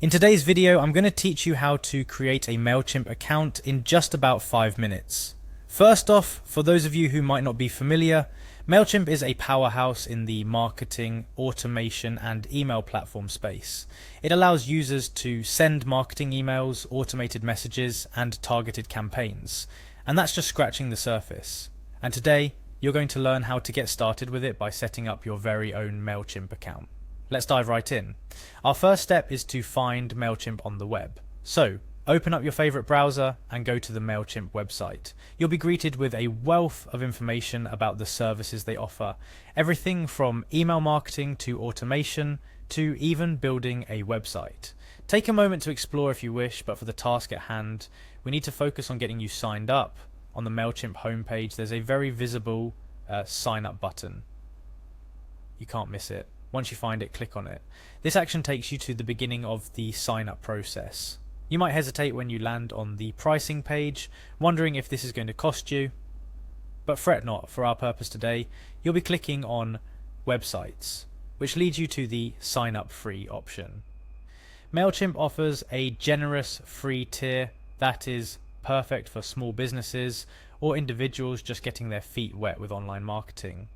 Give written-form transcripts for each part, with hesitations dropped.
In today's video, I'm going to teach you how to create a Mailchimp account in just about 5 minutes. First off, for those of you who might not be familiar, Mailchimp is a powerhouse in the marketing, automation, and email platform space. It allows users to send marketing emails, automated messages, and targeted campaigns. And that's just scratching the surface. And today, you're going to learn how to get started with it by setting up your very own Mailchimp account. Let's dive right in. Our first step is to find Mailchimp on the web. So, open up your favorite browser and go to the Mailchimp website. You'll be greeted with a wealth of information about the services they offer. Everything from email marketing to automation to even building a website. Take a moment to explore if you wish, but for the task at hand, we need to focus on getting you signed up. On the Mailchimp homepage, there's a very visible sign up button. You can't miss it. Once you find it, click on it. This action takes you to the beginning of the sign up process. You might hesitate when you land on the pricing page, wondering if this is going to cost you. But fret not, for our purpose today, you'll be clicking on websites, which leads you to the sign up free option. Mailchimp offers a generous free tier that is perfect for small businesses or individuals just getting their feet wet with online marketing.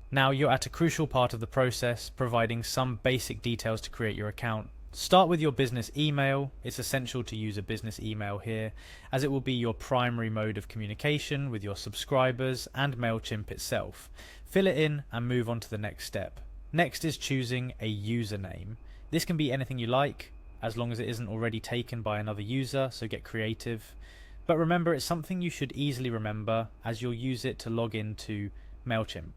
Now you're at a crucial part of the process, providing some basic details to create your account. Start with your business email. It's essential to use a business email here, as it will be your primary mode of communication with your subscribers and Mailchimp itself. Fill it in and move on to the next step. Next is choosing a username. This can be anything you like, as long as it isn't already taken by another user, so get creative. But remember, it's something you should easily remember, as you'll use it to log into Mailchimp.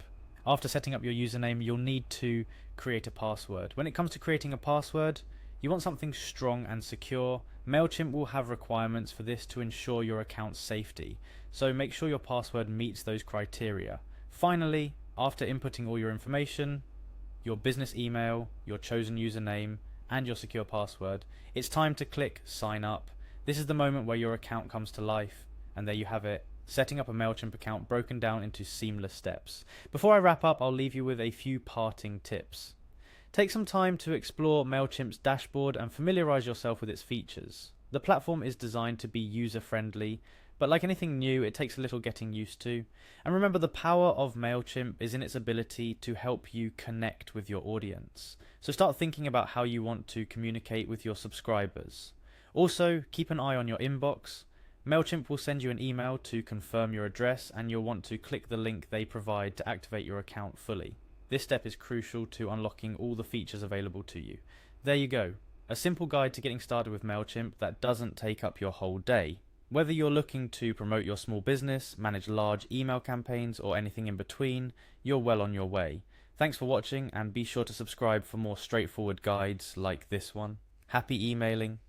After setting up your username, you'll need to create a password. When it comes to creating a password, you want something strong and secure. Mailchimp will have requirements for this to ensure your account's safety, so make sure your password meets those criteria. Finally, after inputting all your information, your business email, your chosen username, and your secure password, it's time to click sign up. This is the moment where your account comes to life, and there you have it. Setting up a Mailchimp account broken down into seamless steps. Before I wrap up, I'll leave you with a few parting tips. Take some time to explore Mailchimp's dashboard and familiarize yourself with its features. The platform is designed to be user-friendly, but like anything new, it takes a little getting used to. And remember, the power of Mailchimp is in its ability to help you connect with your audience. So start thinking about how you want to communicate with your subscribers. Also, keep an eye on your inbox. Mailchimp will send you an email to confirm your address, and you'll want to click the link they provide to activate your account fully. This step is crucial to unlocking all the features available to you. There you go, a simple guide to getting started with Mailchimp that doesn't take up your whole day. Whether you're looking to promote your small business, manage large email campaigns, or anything in between, you're well on your way. Thanks for watching, and be sure to subscribe for more straightforward guides like this one. Happy emailing!